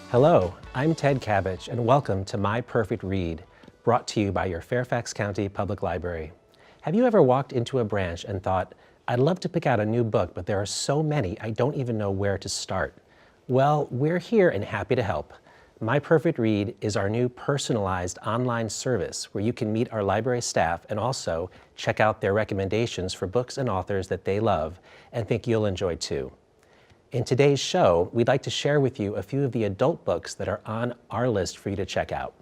Hello, I'm Ted Cabbage, and welcome to My Perfect Read, brought to you by your Fairfax County Public Library. Have you ever walked into a branch and thought, I'd love to pick out a new book, but there are so many, I don't even know where to start? Well, we're here and happy to help. My Perfect Read is our new personalized online service where you can meet our library staff and also check out their recommendations for books and authors that they love and think you'll enjoy too. In today's show, we'd like to share with you a few of the adult books that are on our list for you to check out.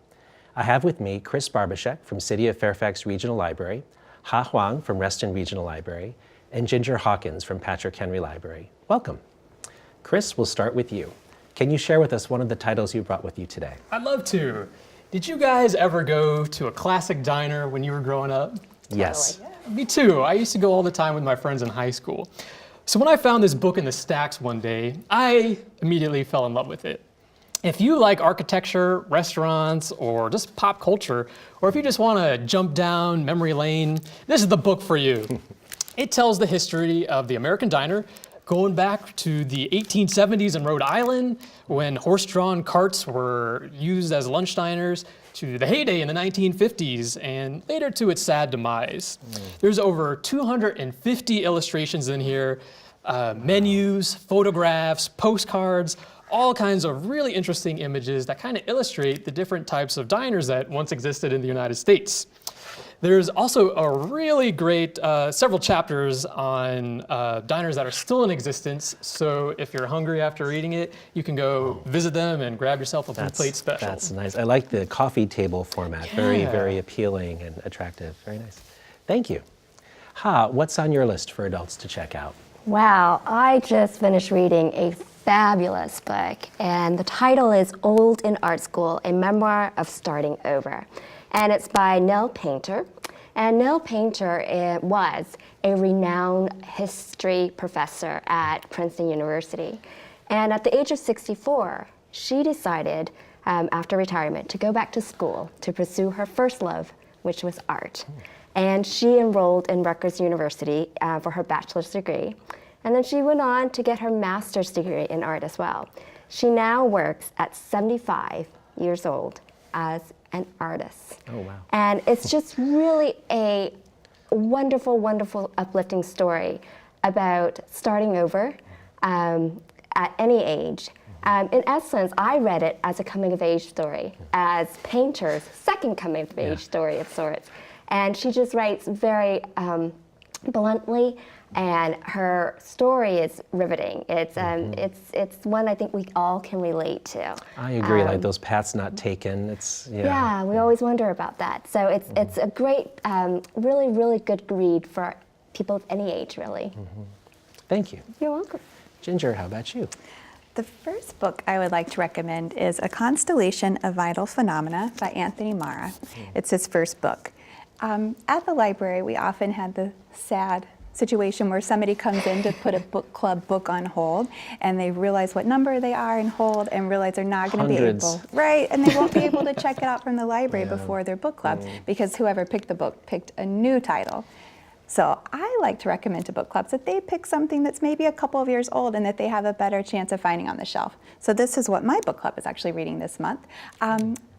I have with me Chris Barbashek from City of Fairfax Regional Library, Ha Huang from Reston Regional Library, and Ginger Hawkins from Patrick Henry Library. Welcome. Chris, we'll start with you. Can you share with us one of the titles you brought with you today? I'd love to. Did you guys ever go to a classic diner when you were growing up? Yes. Totally. Yeah, me too. I used to go all the time with my friends in high school. So when I found this book in the stacks one day, I immediately fell in love with it. If you like architecture, restaurants, or just pop culture, or if you just want to jump down memory lane, this is the book for you. It tells the history of the American diner, going back to the 1870s in Rhode Island, when horse-drawn carts were used as lunch diners, to the heyday in the 1950s, and later to its sad demise. There's over 250 illustrations in here, menus, photographs, postcards, all kinds of really interesting images that kind of illustrate the different types of diners that once existed in the United States. There's also a really great several chapters on diners that are still in existence. So if you're hungry after reading it, you can go visit them and grab yourself a full plate special. That's nice. I like the coffee table format. Yeah. Very, very appealing and attractive. Very nice. Thank you. Ha, what's on your list for adults to check out? Wow, I just finished reading a fabulous book, and the title is Old in Art School, a memoir of starting over. And it's by Nell Painter. And Nell Painter was a renowned history professor at Princeton University. And at the age of 64, she decided, after retirement, to go back to school to pursue her first love, which was art. And she enrolled in Rutgers University for her bachelor's degree. And then she went on to get her master's degree in art as well. She now works at 75 years old as an artist. Oh, wow. And it's just really a wonderful, wonderful, uplifting story about starting over at any age. In essence, I read it as a coming-of-age story, as Painter's second coming-of-age story of sorts. And she just writes very bluntly, and her story is riveting. It's one I think we all can relate to. I agree, like those paths not taken. Yeah, we always wonder about that. So it's a great, really, really good read for people of any age, really. Thank you. You're welcome. Ginger, how about you? The first book I would like to recommend is A Constellation of Vital Phenomena by Anthony Mara. It's his first book. At the library, we often had the sad situation where somebody comes in to put a book club book on hold, and they realize what number they are in hold and realize they're not going to be able, right, and they won't be able to check it out from the library before their book club because whoever picked the book picked a new title. So I like to recommend to book clubs that they pick something that's maybe a couple of years old and that they have a better chance of finding on the shelf. So this is what my book club is actually reading this month.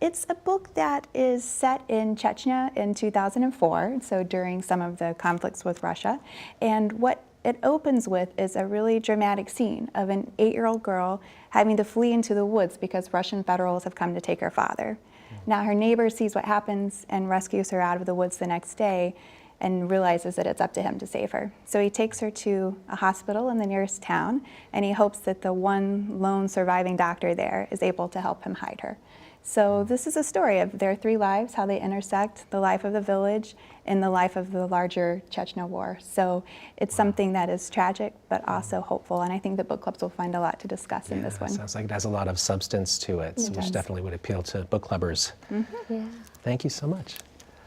It's a book that is set in Chechnya in 2004, so during some of the conflicts with Russia. And what it opens with is a really dramatic scene of an 8-year-old girl having to flee into the woods because Russian federals have come to take her father. Now her neighbor sees what happens and rescues her out of the woods the next day, and realizes that it's up to him to save her. So he takes her to a hospital in the nearest town, and he hopes that the one lone surviving doctor there is able to help him hide her. So this is a story of their 3 lives, how they intersect, the life of the village and the life of the larger Chechnya war. So it's something that is tragic, but also hopeful, and I think the book clubs will find a lot to discuss in this one. Sounds like it has a lot of substance to it, which definitely would appeal to book clubbers. Thank you so much.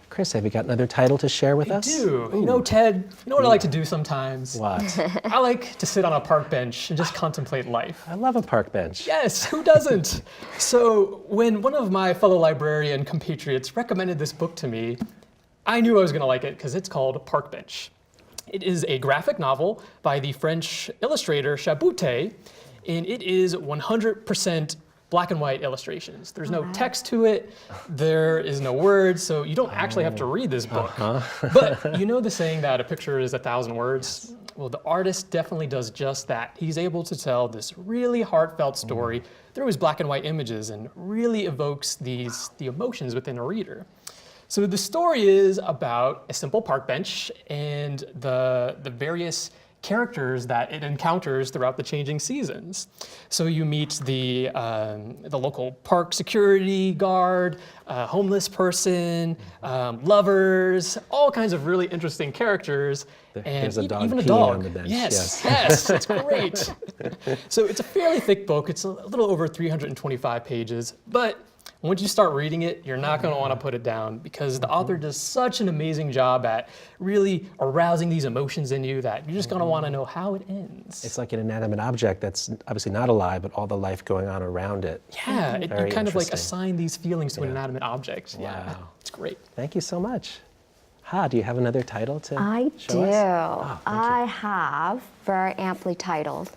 Chris, have you got another title to share with us? I do. You know, Ted, you know what I like to do sometimes? What? I like to sit on a park bench and just contemplate life. I love a park bench. Yes, who doesn't? So when one of my fellow librarian compatriots recommended this book to me, I knew I was going to like it because it's called Park Bench. It is a graphic novel by the French illustrator Chaboute, and it is 100% black and white illustrations. There's no text to it, there is no words, so you don't actually have to read this book. But you know the saying that a picture is 1,000 words? Well, the artist definitely does just that. He's able to tell this really heartfelt story through his black and white images and really evokes the emotions within a reader. So the story is about a simple park bench and the various characters that it encounters throughout the changing seasons. So you meet the local park security guard, homeless person, lovers, all kinds of really interesting characters, and There's a dog even a peeing dog. on the bench, Yes, it's great. So it's a fairly thick book. It's a little over 325 pages, but once you start reading it, you're not going to want to put it down because the author does such an amazing job at really arousing these emotions in you that you're just going to want to know how it ends. It's like an inanimate object that's obviously not alive, but all the life going on around it. Yeah, you kind of like interesting. assign these feelings to an inanimate object. Yeah, Wow. it's great. Thank you so much. Ha, do you have another title to I show do. us? Oh, thank you. I have very amply titled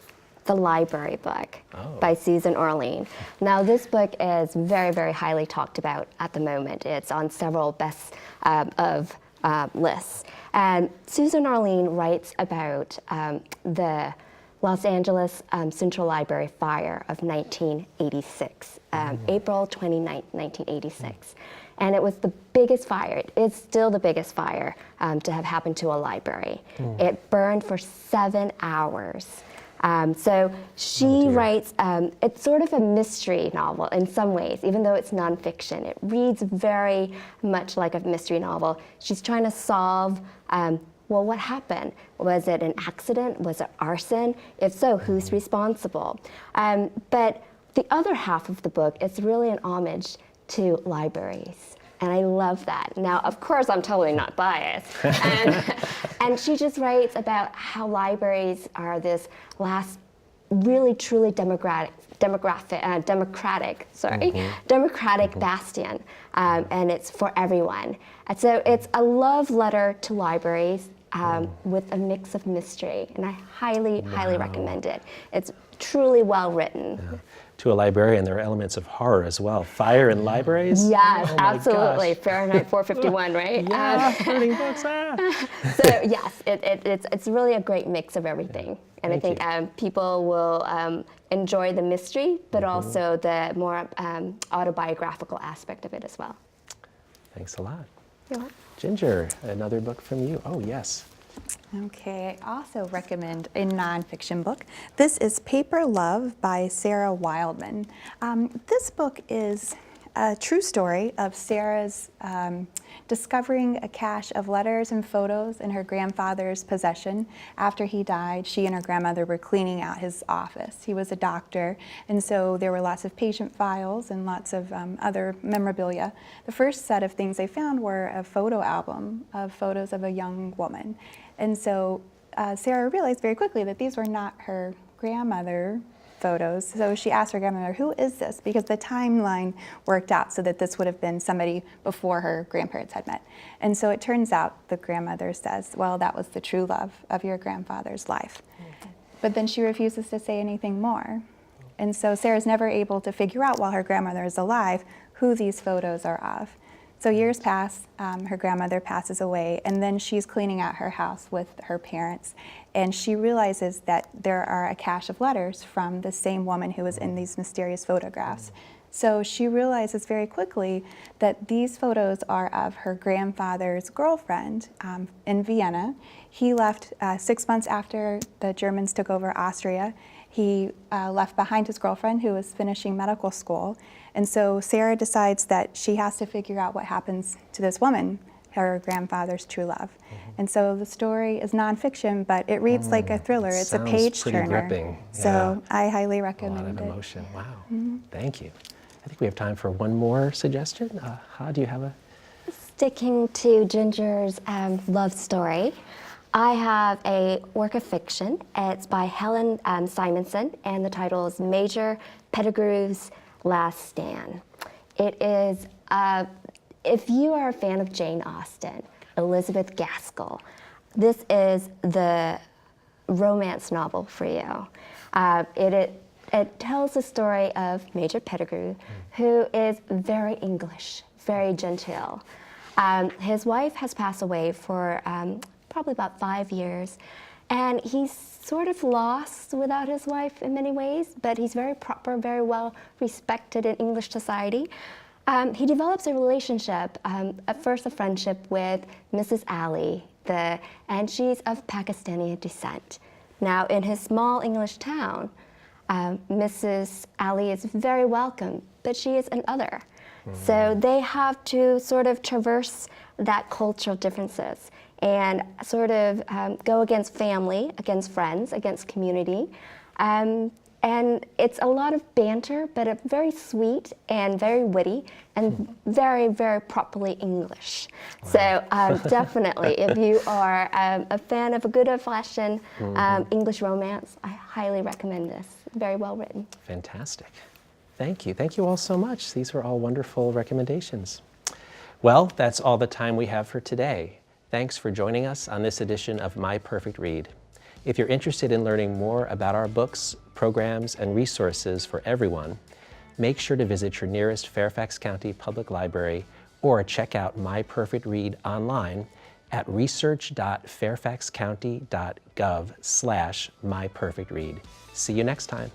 The Library Book Oh. by Susan Orlean. Now this book is very, very highly talked about at the moment. It's on several best of lists. And Susan Orlean writes about the Los Angeles Central Library fire of 1986, April 29th, 1986. And it was the biggest fire, it is still the biggest fire to have happened to a library. It burned for 7 hours. So she writes, it's sort of a mystery novel in some ways, even though it's nonfiction. It reads very much like a mystery novel. She's trying to solve, well, what happened? Was it an accident? Was it arson? If so, who's responsible? But the other half of the book is really an homage to libraries. And I love that. Now, of course, I'm totally not biased. And she just writes about how libraries are this last really, truly democratic bastion. And it's for everyone. And so it's a love letter to libraries with a mix of mystery. And I highly, highly recommend it. It's truly well written. Yeah. To a librarian, there are elements of horror as well. Fire in libraries? Yes, Oh my absolutely. gosh. Fahrenheit 451, right? Yeah, burning books. So yes, it's really a great mix of everything. And Thank I think people will enjoy the mystery, but also the more autobiographical aspect of it as well. Thanks a lot. You're welcome. Ginger, another book from you. Oh, yes. Okay, I also recommend a nonfiction book. This is Paper Love by Sarah Wildman. This book is a true story of Sarah's discovering a cache of letters and photos in her grandfather's possession. After he died, she and her grandmother were cleaning out his office. He was a doctor, and so there were lots of patient files and lots of other memorabilia. The first set of things they found were a photo album of photos of a young woman. And so Sarah realized very quickly that these were not her grandmother photos. So she asked her grandmother, who is this? Because the timeline worked out so that this would have been somebody before her grandparents had met. And so it turns out the grandmother says, well, that was the true love of your grandfather's life. But then she refuses to say anything more. And so Sarah's never able to figure out while her grandmother is alive who these photos are of. So years pass, her grandmother passes away, and then she's cleaning out her house with her parents, and she realizes that there are a cache of letters from the same woman who was in these mysterious photographs. So she realizes very quickly that these photos are of her grandfather's girlfriend in Vienna. He left 6 months after the Germans took over Austria. He left behind his girlfriend who was finishing medical school. And so Sarah decides that she has to figure out what happens to this woman, her grandfather's true love. And so the story is nonfiction, but it reads like a thriller. It's a page turner. Gripping. So I highly A recommend lot of it. emotion. Wow. Thank you. I think we have time for one more suggestion. Ha, do you have a? Sticking to Ginger's love story, I have a work of fiction. It's by Helen Simonson, and the title is Major Pettigrews' Last Stand. It is, if you are a fan of Jane Austen, Elizabeth Gaskell, this is the romance novel for you. It tells the story of Major Pettigrew, who is very English, very genteel. His wife has passed away for probably about 5 years, and he's sort of lost without his wife in many ways, but he's very proper, very well respected in English society. He develops a relationship, at first a friendship with Mrs. Ali, and she's of Pakistani descent. Now, in his small English town, Mrs. Ali is very welcome, but she is an other. So they have to sort of traverse that cultural differences and sort of go against family, against friends, against community. And it's a lot of banter, but it's very sweet and very witty and very, very properly English. Wow. So definitely, if you are a fan of a good old-fashioned English romance, I highly recommend this. Very well written. Fantastic. Thank you. Thank you all so much. These were all wonderful recommendations. Well, that's all the time we have for today. Thanks for joining us on this edition of My Perfect Read. If you're interested in learning more about our books, programs, and resources for everyone, make sure to visit your nearest Fairfax County Public Library or check out My Perfect Read online at research.fairfaxcounty.gov/myperfectread. See you next time.